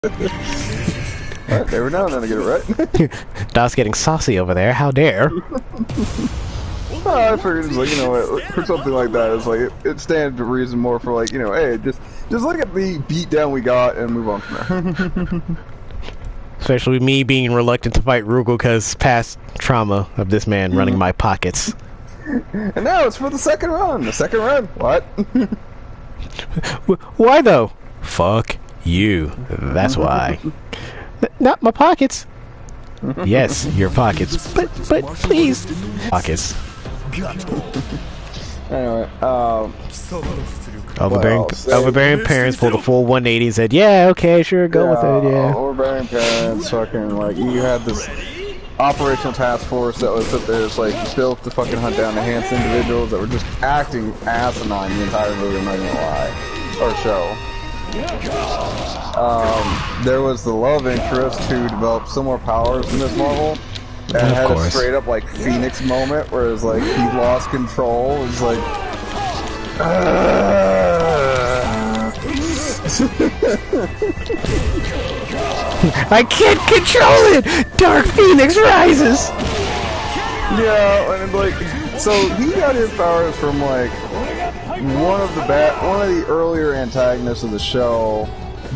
Every now and then I get it right. Dot's getting saucy over there. How dare? I figured it's like, you know what, for something like that, it's like, it stands to reason more for like, you know, hey, just look at the beat down we got and move on from there. Especially me being reluctant to fight Rugal because past trauma of this man running my pockets. And now it's for the second run. The second run. What? Why though? Fuck you. That's why. Not my pockets. Yes, your pockets. But please. Pockets. Anyway, overbearing parents pulled a full 180 and said, yeah, okay, sure, go with it, yeah. Overbearing parents, fucking, like, you had this operational task force that was up there, it's like, built to fucking hunt down enhanced individuals that were just acting asinine the entire movie, I'm not gonna lie. Or show. There was the love interest who developed similar powers in this Marvel. And had a straight up like Phoenix moment where it was like he lost control. It was like I can't control it! Dark Phoenix rises! Yeah, and like so he got his powers from like one of the earlier antagonists of the show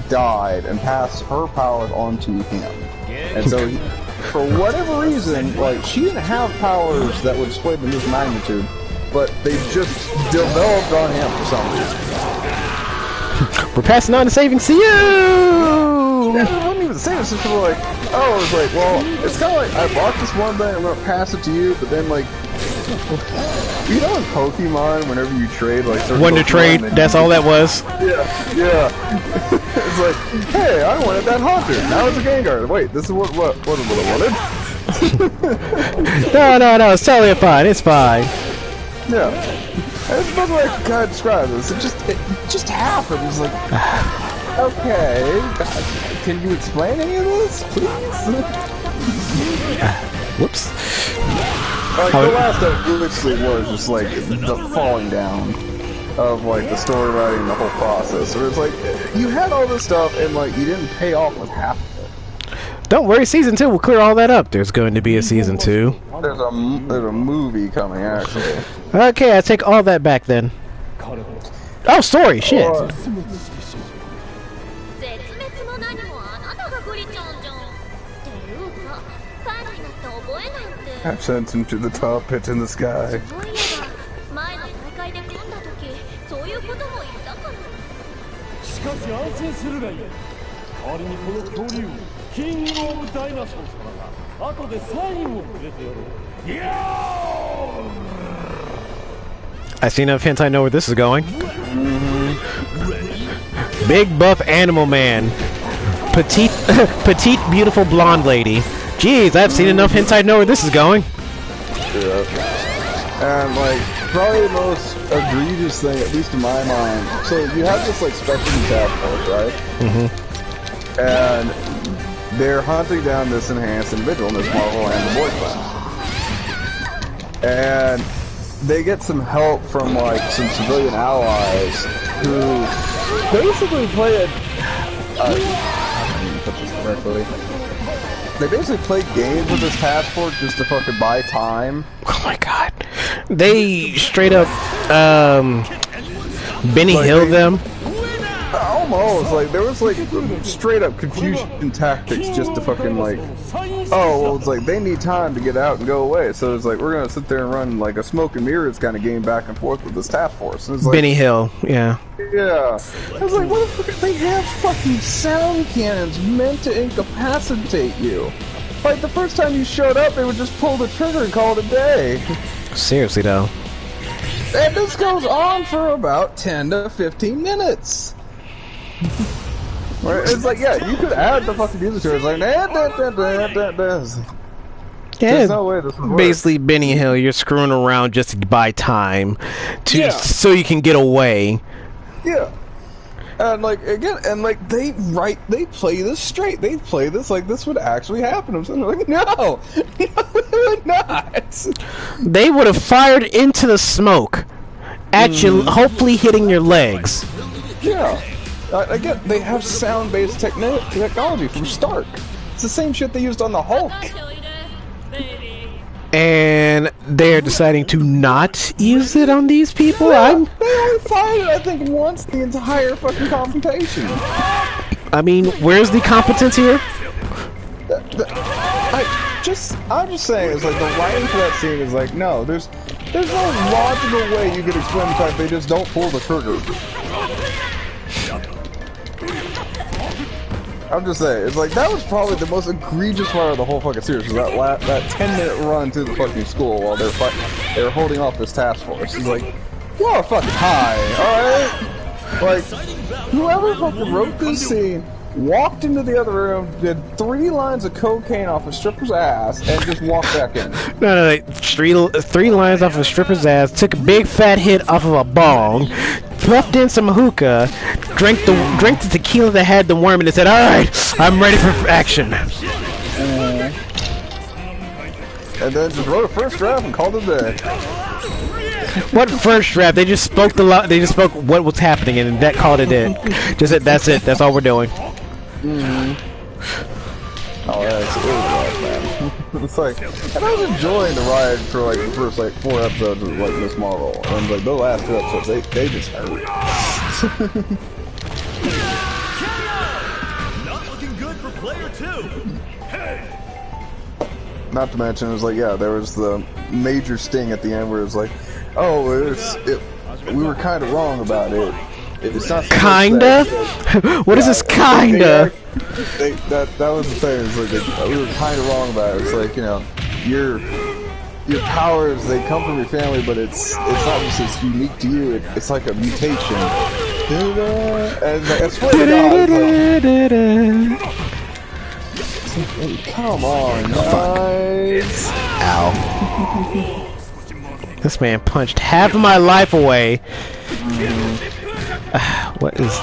died and passed her powers on to him. And so for whatever reason, like, she didn't have powers that would display them this magnitude, but they just developed on him for some reason. We're passing on the savings to you! Yeah, it wasn't even the same, it's just people like, oh, it's like, well, it's kind of like, I bought this one thing, I'm going to pass it to you, but then, like, you know in Pokemon, whenever you trade, like, certain Wonder trade, that's all that was? Yeah. It's like, hey, I wanted that Haunter, now it's a Gengar. Wait, this is what I wanted? No, it's totally fine, it's fine. Yeah. It's about like God describes this. It just happened. It's like, okay, can you explain any of this, please? Whoops. Like, the last episode literally was just like the falling down of like the story writing and the whole process. So it's like, you had all this stuff and like you didn't pay off with half of it. Don't worry, season 2 will clear all that up. There's going to be a season 2. There's a movie coming, actually. Okay, I take all that back then. Oh, story, shit. I've sent him to the top pit in the sky. I see enough hints, I know where this is going. Big buff animal man. Petite beautiful blonde lady. Jeez, I've seen enough hints, I know where this is going. Yeah. And like, probably the most egregious thing, at least in my mind, so you have this like specialty task force, right? Mm-hmm. And they're hunting down this enhanced individual in this Marvel and the Boy class. And they get some help from like some civilian allies who basically play they basically play games with this task force just to fucking buy time. Oh my god. They straight up Benny Hill them. Almost, like, there was like straight up confusion tactics just to fucking like, oh, well, it's like they need time to get out and go away, so it's like we're gonna sit there and run like a smoke and mirrors kind of game back and forth with this task force. It's like, Benny Hill, yeah. Yeah. I was like, what the fuck? They have fucking sound cannons meant to incapacitate you. Like, the first time you showed up, they would just pull the trigger and call it a day. Seriously though. And this goes on for about 10 to 15 minutes. Right? It's like, yeah, you could add the fucking music to it. It's like, there's no way this would work. Basically, Benny Hill, you're screwing around just to buy time, so you can get away. Yeah. And like again, and like they play this straight. They play this like this would actually happen. I'm saying, like, no, it would not. They would have fired into the smoke at you, hopefully hitting your legs. Yeah. I get they have sound-based technology from Stark. It's the same shit they used on the Hulk. And they're deciding to not use it on these people? Yeah, they only fired it, I think, once the entire fucking confrontation. I mean, where's the competence here? I'm just saying, it's like the writing for that scene is like, no, there's no logical way you could explain the fact they just don't pull the trigger. I'm just saying, it's like, that was probably the most egregious part of the whole fucking series, was that 10-minute run through the fucking school while they were holding off this task force. It's like, you are fucking high, alright? Like, whoever fucking wrote this scene walked into the other room, did 3 lines of cocaine off a stripper's ass, and just walked back in. No, 3 lines off a stripper's ass, took a big fat hit off of a bong, puffed in some hookah, drank the tequila that had the worm, and said, "Alright, I'm ready for action." And then just wrote a first draft and called it a day. What first draft? They just spoke they just spoke what was happening, and that called it in. Just said, that's it. That's all we're doing. Oh, that's it was man. It's like, and I was enjoying the ride for like the first 4 episodes of like Miss Marvel, and like the last 2 episodes, they just hurt. Not looking good for player 2. Hey. Not to mention, it was like, yeah, there was the major sting at the end where it was like, oh, we were kind of wrong about it. It's not kinda? What is this kinda? That was the thing. It's like we were kind of wrong about it. It's like, you know, your powers, they come from your family, but it's not just it's unique to you. It's like a mutation. And I swear to God, hey, come on, guys. Ow. This man punched half of my life away. What is...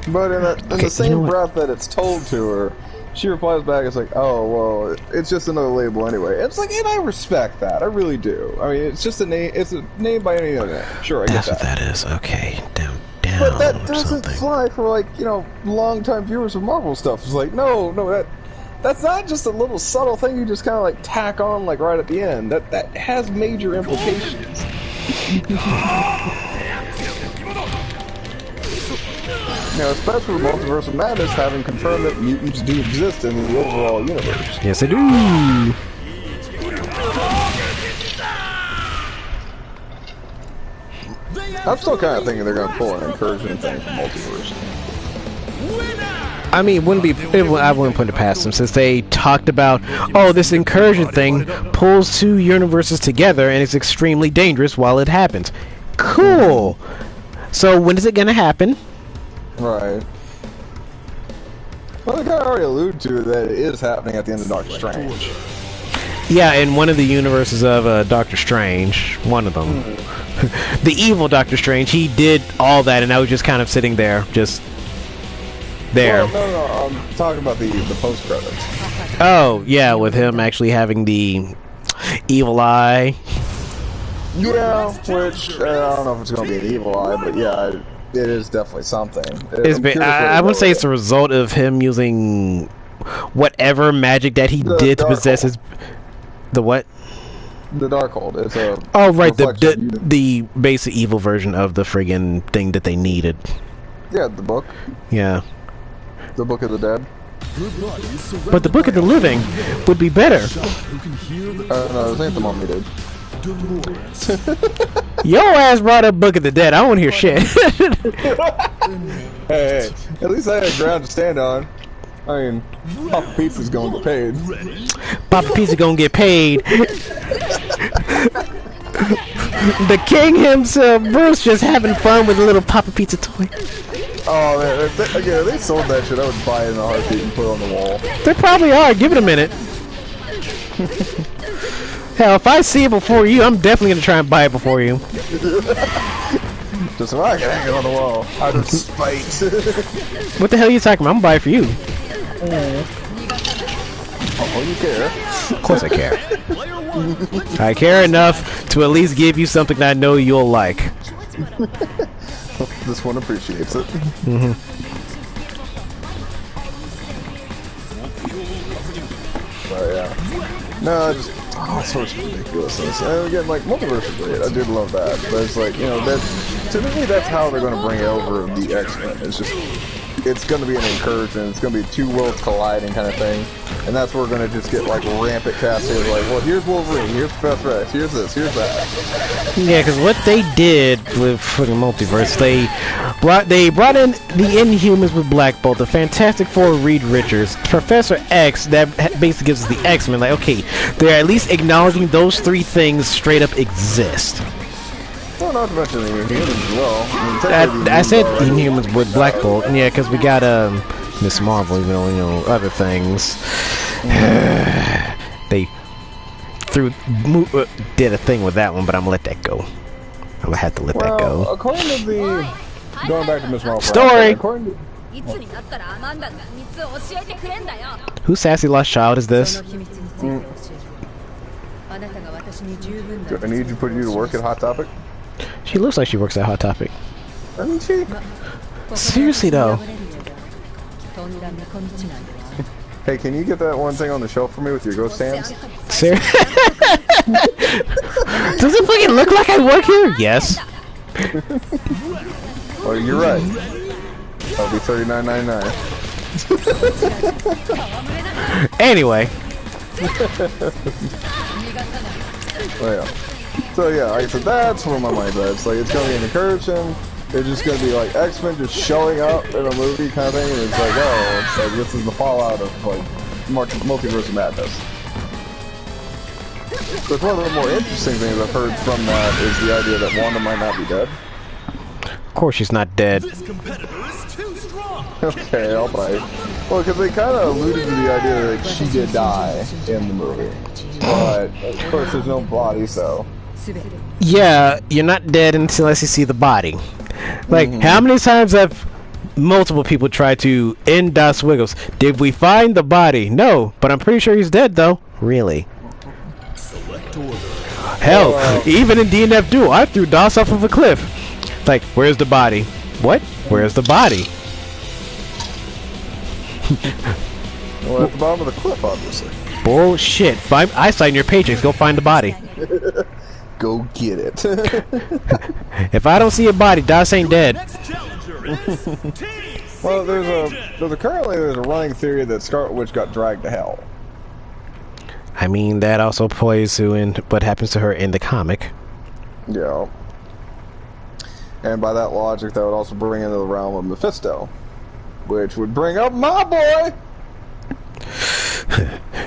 But in the same breath that it's told to her, she replies back, it's like, oh, well, it's just another label anyway. It's like, and I respect that. I really do. I mean, it's just a name. It's a name by any other name. Sure, I get that. That's what that is. Okay, down. But that doesn't fly for, like, you know, long-time viewers of Marvel stuff. It's like, no, that's not just a little subtle thing you just kind of, like, tack on, like, right at the end. That has major implications. You know, especially with Multiverse of Madness having confirmed that mutants do exist in the overall universe. Yes, they do! I'm still kind of thinking they're going to pull an incursion thing from Multiverse. I mean, I wouldn't put it past them, since they talked about, oh, this incursion thing pulls 2 universes together and it's extremely dangerous while it happens. Cool! So, when is it going to happen? Right. Well, I kind of already alluded to that it is happening at the end of Doctor Strange. Yeah, in one of the universes of Doctor Strange, one of them. The evil Doctor Strange, he did all that, and I was just kind of sitting there, just there. Well, no, I'm talking about the post-credits. Oh, yeah, with him actually having the evil eye. Yeah, which, I don't know if it's going to be an evil eye, but yeah, it is definitely something. I would say it's a result of him using whatever magic that he did to possess his... The what? The Darkhold. It's a... Oh, right, the basic evil version of the friggin' thing that they needed. Yeah, the book. Yeah. The Book of the Dead. But the Book of the Living would be better. No, this ain't the Mummy, dude. Your ass brought up Book of the Dead. I don't want to hear shit. Hey, at least I had a ground to stand on. I mean, Papa Pizza's gonna get paid. Papa Pizza gonna get paid. The king himself, Bruce, just having fun with a little Papa Pizza toy. Oh man, if they sold that shit, I would buy it in a heartbeat and put it on the wall. They probably are. Give it a minute. Hell, if I see it before you, I'm definitely gonna try and buy it before you. Just so I can hang it on the wall. Out of spite. What the hell are you talking about? I'm gonna buy it for you. Oh, you care? Of course I care. I care enough to at least give you something that I know you'll like. This one appreciates it. But yeah. No, just all sorts of ridiculousness. And again, like, Multiverse is great. I did love that. But it's like, you know, that to me, that's how they're going to bring over the X-Men. It's just, it's going to be an incursion. It's going to be two worlds colliding kind of thing. And that's where we're going to just get, like, rampant casting. Like, well, here's Wolverine, here's Professor X, here's this, here's that. Yeah, because what they did with fucking Multiverse, they brought in the Inhumans with Black Bolt, the Fantastic Four Reed Richards, Professor X, that basically gives us the X-Men. Like, okay, they're at least acknowledging those three things straight up exist. Well, not to mention the Inhumans as well. I said Inhumans with Black Bolt, yeah, because we got Miss Marvel, even though, you know, other things. They did a thing with that one, but I'm gonna let that go. I'm gonna have to let that go. According to the going back to Miss Marvel story. Whose sassy lost child is this? Do I need to put you to work at Hot Topic? She looks like she works at Hot Topic. Doesn't she? Seriously though. Hey, can you get that one thing on the shelf for me with your ghost hands? Does it fucking look like I work here? Yes. Oh, you're right. That'll be $39.99. Anyway. Oh, yeah. So yeah, like I said, that's where my mind's at. It's like, it's gonna be an incursion. It's just gonna be like X-Men just showing up in a movie kind of thing, and it's like, oh, it's like this is the fallout of like Multiverse of Madness. But one of the more interesting things I've heard from that is the idea that Wanda might not be dead. Of course she's not dead. This competitor is too strong. Okay, I'll bite. Well, because they kind of alluded to the idea that she did die in the movie, but of course there's no body, so. Yeah, you're not dead unless you see the body. Like, how many times have multiple people tried to end Das Wiggles? Did we find the body? No, but I'm pretty sure he's dead, though. Really? Hell, even in DNF Duel, I threw Das off of a cliff. Like, where's the body? What? Where's the body? Well, at the bottom of the cliff, obviously. Bullshit. I sign your paychecks. Go find the body. Go get it. If I don't see a body, Das ain't dead. Well, currently there's a running theory that Scarlet Witch got dragged to hell. I mean, that also plays to in what happens to her in the comic. Yeah. And by that logic, that would also bring into the realm of Mephisto, which would bring up my boy.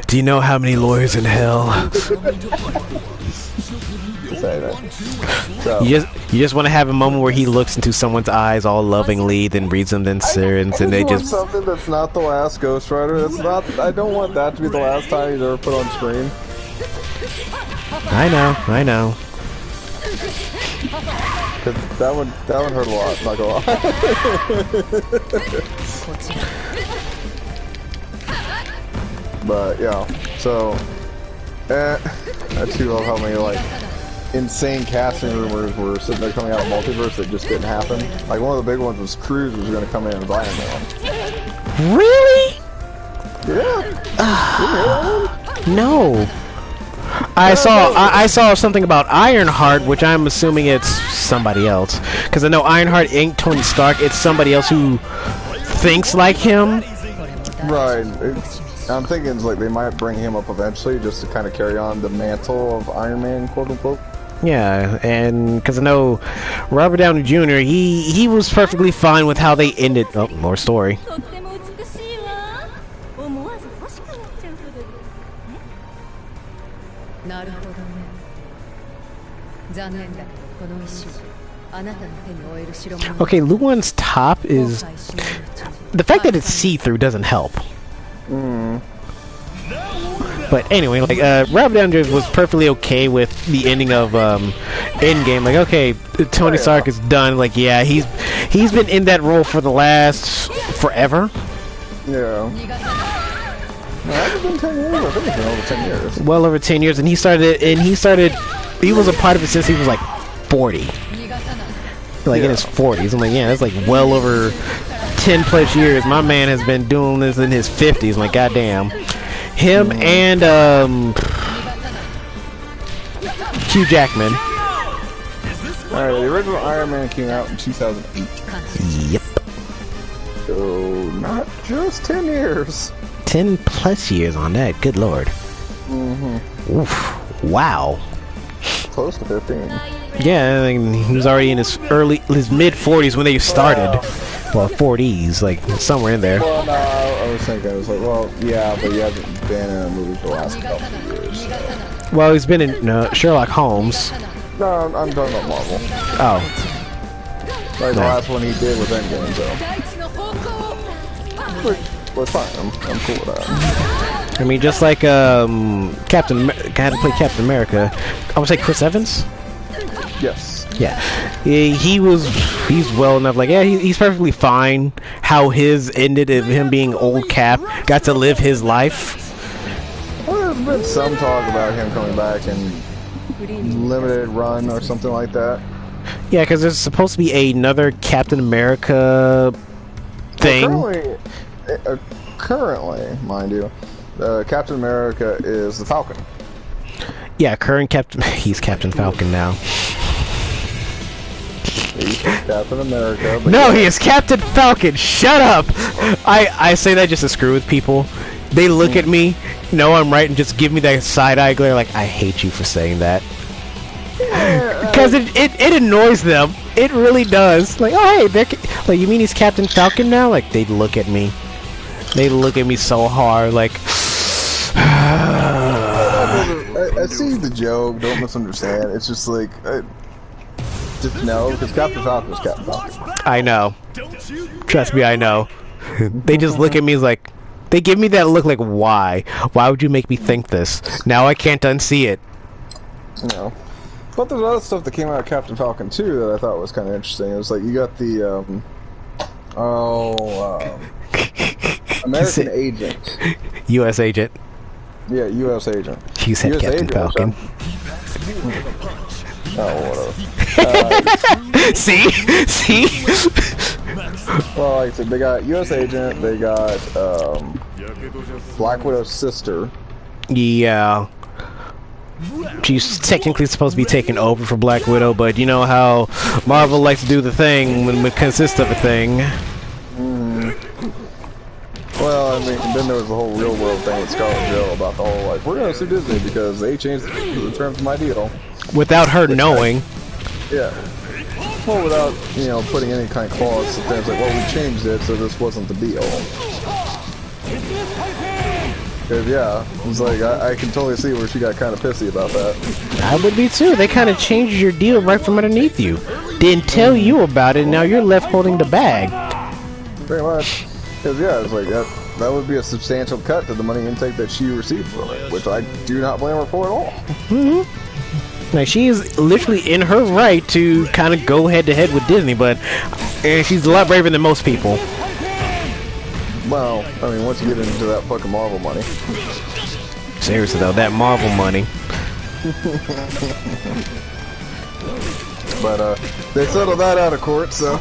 Do you know how many lawyers in hell? So, You just want to have a moment where he looks into someone's eyes all lovingly, then reads them, then sirens, and they just. Something that's not the last Ghost Rider. That's not. I don't want that to be the last time he's ever put on screen. I know. Cause that one hurt a lot. Not gonna lie. But yeah, so I too love how many like insane casting rumors were sitting there coming out of Multiverse that just didn't happen. Like one of the big ones was Cruz was going to come in as Iron Man. Really? Yeah. No. I saw something about Ironheart, which I'm assuming it's somebody else. Because I know Ironheart ain't Tony Stark, it's somebody else who thinks like him. Right. I'm thinking it's like they might bring him up eventually just to kind of carry on the mantle of Iron Man, quote unquote. Yeah, and because I know Robert Downey Jr., he was perfectly fine with how they ended. Oh, more story. Okay, Luan's top is... The fact that it's see-through doesn't help. But anyway, like, Robert Downey Jr. was perfectly okay with the ending of Endgame. Like, okay, Tony Stark is done. Like, yeah, he's been in that role for the last forever. Yeah. No, it's been 10 years. I think it's been over 10 years. Well over 10 years, and he started he was a part of it since he was like 40. Like in his 40s. I'm like, yeah, that's like well over 10 plus years. My man has been doing this in his 50s. I'm like, goddamn. Him and Hugh Jackman. Alright, the original Iron Man came out in 2008. Yep. So, not just 10 years. 10 plus years on that. Good lord. Oof. Wow. Close to 15. Yeah, I mean, he was already in his mid 40s when they started. Well, 40s, like somewhere in there. Well, no, I was thinking, I was like, well, yeah, but he hasn't been in a movie for the last couple of years. So. Well, he's been in Sherlock Holmes. No, I'm talking about Marvel. Oh. Like, the last one he did was Endgame, so. Which was fine. I'm cool with that. I mean, just like Captain, had to play Captain America. I would say Chris Evans. Yes. Yeah, he's well enough. Like, yeah, he's perfectly fine. How his ended of him being old Cap, got to live his life. Well, there's been some talk about him coming back in limited run or something like that. Yeah, because there's supposed to be another Captain America thing. Well, currently, mind you, Captain America is the Falcon. Yeah, current Captain. He's Captain Falcon now. He's Captain America. No, he is Captain Falcon. Shut up. I say that just to screw with people. They look at me, know I'm right, and just give me that side eye glare. Like, I hate you for saying that. Because it annoys them. It really does. Like, oh hey, like, you mean he's Captain Falcon now? Like, they look at me. They look at me so hard. Like. I see the joke. Don't misunderstand. It's just like, just no, because Captain Falcon is Captain Falcon. I know. Trust me, I know. They just look at me as like, they give me that look like, why? Why would you make me think this? Now I can't unsee it. No. But there's other stuff that came out of Captain Falcon too that I thought was kind of interesting. It was like, you got the, American agent. U.S. agent. Yeah, U.S. agent. You said US Captain agent, Falcon. Oh, whatever. See? See? Well, like I said, they got U.S. agent, they got, Black Widow's sister. Yeah. She's technically supposed to be taking over for Black Widow, but you know how Marvel likes to do the thing when it consists of a thing. Well, I mean, then there was the whole real world thing with Scarlett Joe about the whole, like, we're gonna sue Disney because they changed the terms of my deal. Without her knowing. Yeah. Well, without, you know, putting any kind of clause that things like, well, we changed it, so this wasn't the deal. Because, yeah, it's like, I can totally see where she got kind of pissy about that. I would be too. They kind of changed your deal right from underneath you. Didn't tell you about it, and now you're left holding the bag. Pretty much. Because, yeah, it's like, that would be a substantial cut to the money intake that she received from it, which I do not blame her for at all. Mm-hmm. Like, she is literally in her right to kind of go head-to-head with Disney, but she's a lot braver than most people. Well, I mean, once you get into that fucking Marvel money. Seriously, though, that Marvel money. But, they settled that out of court, so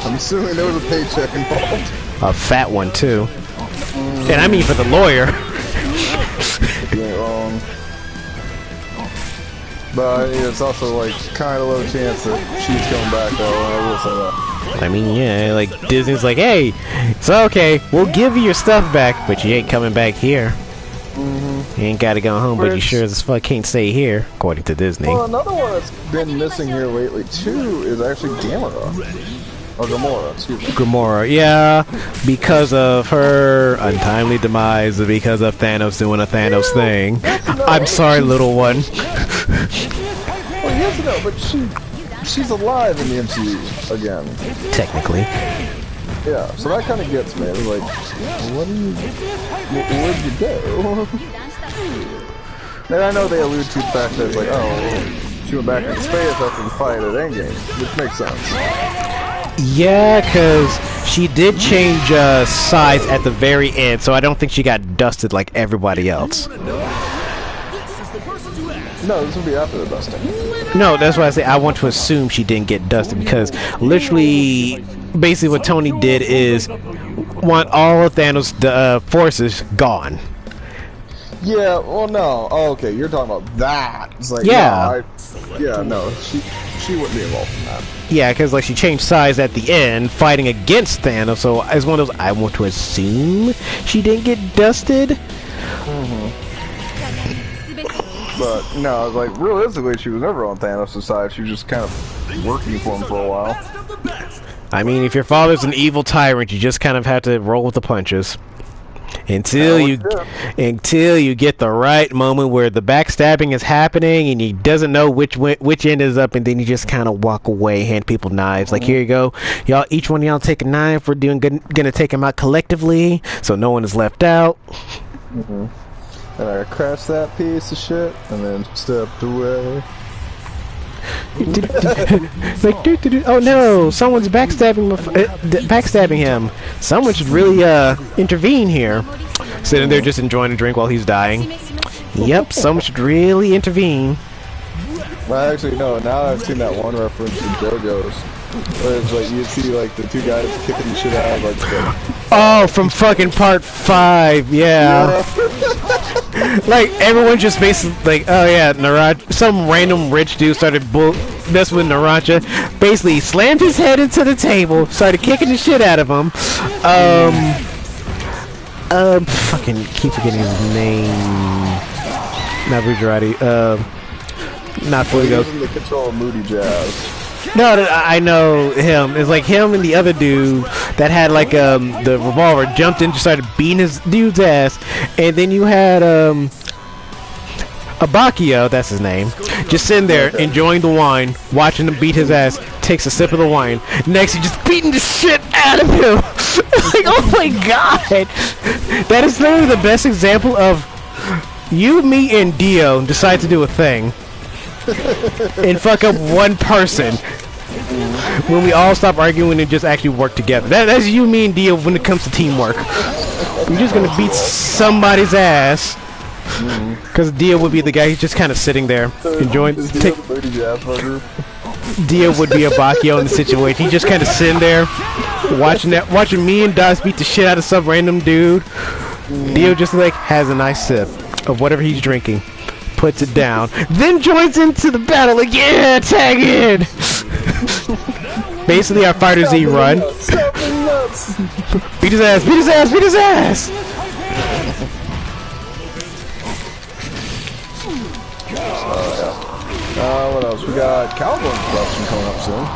I'm assuming there was a paycheck involved. A fat one, too. And I mean for the lawyer. You ain't wrong. But it's also, like, kind of low chance that she's coming back, though, I will say that. I mean, yeah, like, Disney's like, hey, it's okay, we'll give you your stuff back, but you ain't coming back here. You ain't gotta go home, but you sure as fuck can't stay here, according to Disney. Well, another one that's been missing here lately, too, is actually Gamora. Or Gamora, excuse me. Gamora, yeah, because of her untimely demise, because of Thanos doing a Thanos thing. I'm sorry, little one. Well, yes and no, but she's alive in the MCU again. Technically. Yeah, so that kind of gets me. It's like, where'd you go? And I know they allude to the fact that it's like, oh, she went back in space after the fight at Endgame, which makes sense. Yeah, because she did change size at the very end, so I don't think she got dusted like everybody else. No, this would be after the dusting. No, that's why I say I want to assume she didn't get dusted because literally, basically what Tony did is want all of Thanos' forces gone. Yeah, well, no. Oh, okay, you're talking about that. It's like, Yeah. No, she wouldn't be involved in that. Yeah, because like she changed sides at the end, fighting against Thanos. So as one of those, I want to assume she didn't get dusted. But no, like realistically, she was never on Thanos' side. She was just kind of working for him for a while. Best of the best. I mean, if your father's an evil tyrant, you just kind of have to roll with the punches until you get the right moment where the backstabbing is happening and he doesn't know which end is up, and then you just kind of walk away, hand people knives. Like, here you go, y'all. Each one of y'all take a knife. We're gonna take them out collectively, so no one is left out. And I crashed that piece of shit, and then stepped away. Like, oh no, someone's backstabbing him. Someone should really intervene here. Sitting there just enjoying a drink while he's dying. Yep, someone should really intervene. Well, actually, no. Now I've seen that one reference in JoJo's, where it's like you see like the two guys kicking the shit out of like the... Oh, from fucking part 5, yeah. Like, everyone just basically, like, oh yeah, Naracha, some random rich dude started messing with Naracha, basically slammed his head into the table, started kicking the shit out of him. Fucking keep forgetting his name. Not Gujarati, not Fully Ghost. Using the control of Moody Jazz. No, I know him. It's like him and the other dude that had like the revolver jumped in, just started beating his dude's ass, and then you had Abakio, that's his name, just sitting there enjoying the wine, watching him beat his ass. Takes a sip of the wine. Next, he's just beating the shit out of him. Like, oh my god, that is literally the best example of you, me, and Dio decide to do a thing and fuck up one person when we all stop arguing and just actually work together. That's you, me, and Dio when it comes to teamwork. You're just gonna beat somebody's ass because Dio would be the guy who's just kind of sitting there enjoying. Dio would be a Bakio in the situation. He's just kind of sitting there watching me and Das beat the shit out of some random dude. Dio just like has a nice sip of whatever he's drinking, puts it down, then joins into the battle like, yeah, tag in! Basically our Fighter Z run. Beat his ass, beat his ass, beat his ass! What else? We got Cowboy production coming up soon.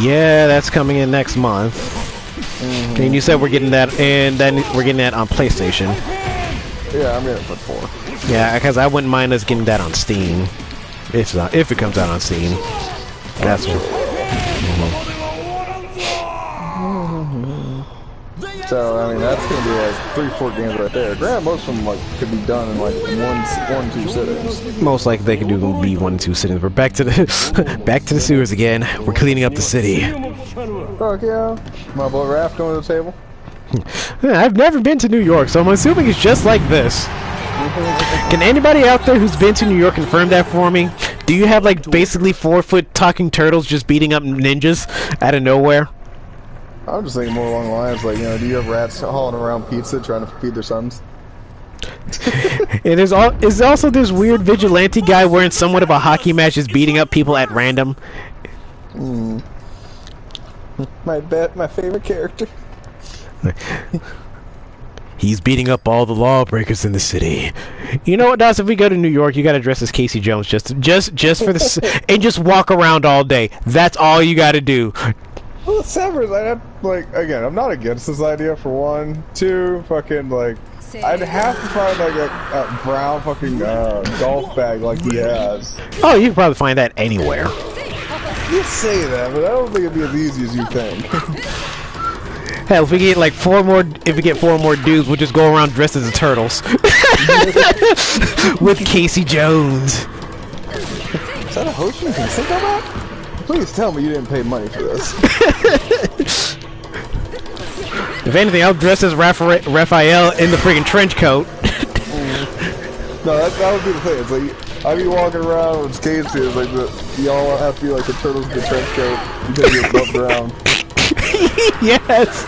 Yeah, that's coming in next month. And you said we're getting that, and then we're getting that on PlayStation. Yeah, I'm getting it for 4. Yeah, because I wouldn't mind us getting that on Steam. If it comes out on Steam. That's what. So, I mean, that's going to be like 3-4 games right there. Granted, most of them like could be done in like one, 2 sittings. Most likely they can do be 1 2 sittings. We're back to the back to the sewers again. We're cleaning up the city. Fuck yeah. My boy Raph going to the table. I've never been to New York, so I'm assuming it's just like this. Can anybody out there who's been to New York confirm that for me? Do you have like basically 4-foot talking turtles just beating up ninjas out of nowhere? I'm just thinking more along the lines like, you know, do you have rats hauling around pizza trying to feed their sons? And there's also this weird vigilante guy wearing somewhat of a hockey match just beating up people at random. My favorite character. He's beating up all the lawbreakers in the city. You know what, Doss? If we go to New York, you gotta dress as Casey Jones just for this, and just walk around all day. That's all you gotta do. Well, Severs, I'd have, like, again, I'm not against this idea for 1. 2, fucking, like, I'd have to find, like, a brown fucking golf bag like he has. Oh, you can probably find that anywhere. You say that, but I don't think it'd be as easy as you think. Hell, if we get like 4 more dudes, we'll just go around dressed as the turtles. With Casey Jones. Is that a host you can think of that? Please tell me you didn't pay money for this. If anything, I'll dress as Raphael in the friggin' trench coat. No, that would be the thing. It's like I'd be walking around with cave fears like y'all have to be like the turtles in the trench coat because you're above ground. Yes.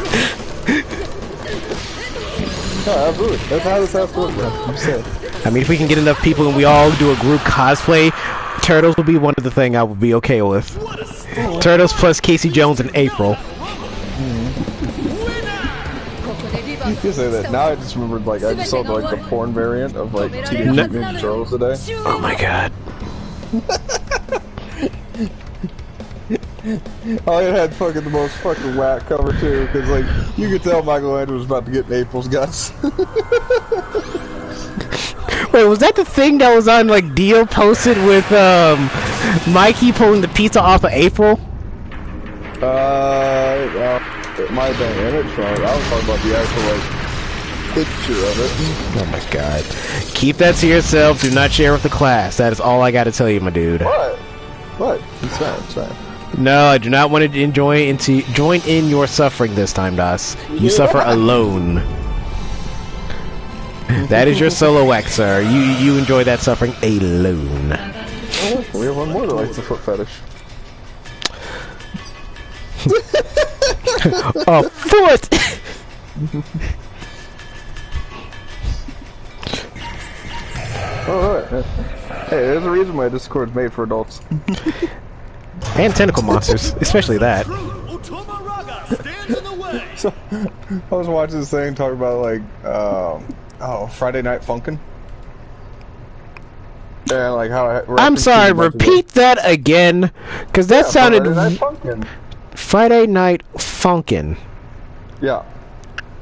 No, absolutely. That's how this has to work, man. I'm saying. I mean, if we can get enough people and we all do a group cosplay, Turtles will be one of the things I would be okay with. Turtles plus Casey Jones in April. You say that. Now I just remembered, like, I just saw like the porn variant of like Teenage Mutant Ninja Turtles today. Oh my god. Oh, it had fucking the most fucking whack cover too, because like you could tell Michelangelo was about to get in April's guts. Wait, was that the thing that was on like Dio posted with Mikey pulling the pizza off of April? It might have been an image from it. I was talking about the actual like picture of it. Oh my god. Keep that to yourself. Do not share with the class. That is all I got to tell you, my dude. What? What? It's fine. It's fine. No, I do not want to join in your suffering this time, Das. You suffer alone. That is your solo act, sir. You enjoy that suffering alone. Oh, we have one more that likes the foot fetish. A foot! Alright. Hey, there's a reason why Discord's made for adults. And tentacle monsters, especially that. So, I was watching this thing talking about like, Friday Night Funkin'. And like how I'm sorry, repeat that again, because that sounded... Friday Night Funkin'. Friday Night Funkin'. Yeah.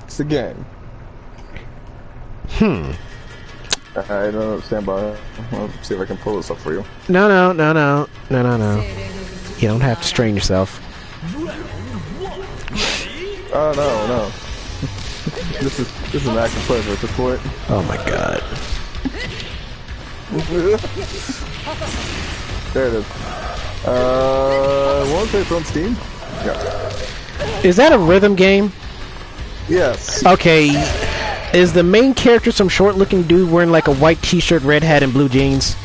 It's a game. I don't stand by. I'll see if I can pull this up for you. No. You don't have to strain yourself. Oh no. This is an act of pleasure at this point. Oh my god. There it is. I want to say it's on Steam. Yeah. Is that a rhythm game? Yes. Okay. Is the main character some short-looking dude wearing like a white t-shirt, red hat, and blue jeans?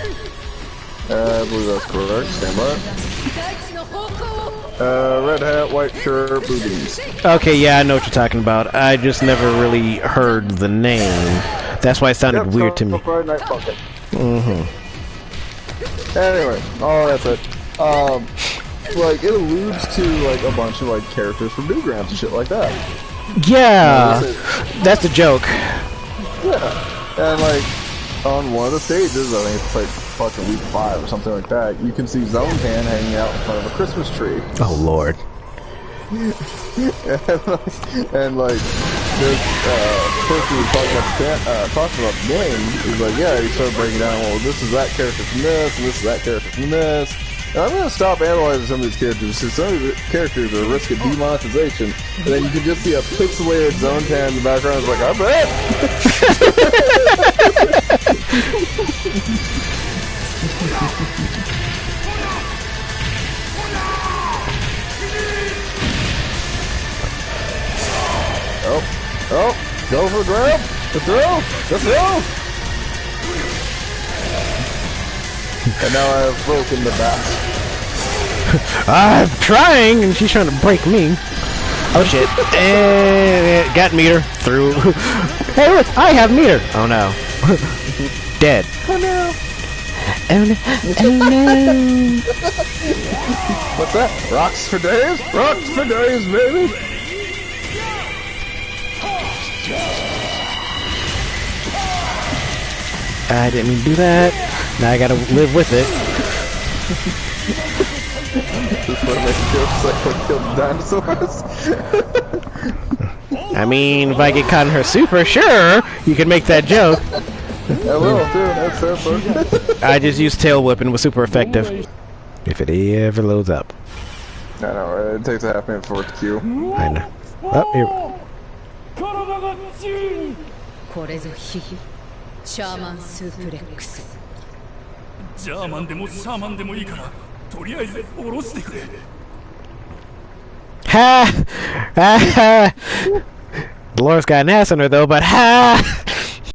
I believe that's correct. Stand by. Red hat, white shirt, blue jeans. Okay, yeah, I know what you're talking about. I just never really heard the name. That's why it sounded weird to me. Friday Night Funkin'. Mm-hmm. Anyway, that's it. Like it alludes to like a bunch of like characters from Newgrounds and shit like that. Yeah, that's a joke. Yeah, and like on one of the stages, I think it's like fucking week 5 or something like that, you can see Zone Pan hanging out in front of a Christmas tree. Oh lord. and like this person who's talking about the game is like, yeah, he started breaking down, well, this is that character from this, and this is that character from this. And I'm gonna stop analyzing some of these characters, because some of the characters are at risk of demonetization, and then you can just see a pixelated Zone Tan in the background. It's like, I bet. Oh, go for a grab. Let's go. And now I have broken the bat. I'm trying, and she's trying to break me. Oh shit. And got meter through. Hey look, I have meter. Oh no. Dead. Oh no. Oh no. Oh no. What's that? Rocks for days? Rocks for days, baby. I didn't mean to do that. Now I gotta live with it. This one makes jokes like what killed dinosaurs. I mean, if I get caught in her super, sure, you can make that joke. I will too, that's so fun. I just used tail whipping, was super effective. If it ever loads up. I know, it takes a half minute for it to queue. I know. Oh, here. これぞヒヒシャーマンスープレックスジャーマンでもシャーマンでもいいからとりあえず下ろしてくれ Ha! Ha! Dolores got an ass on her though, but ha!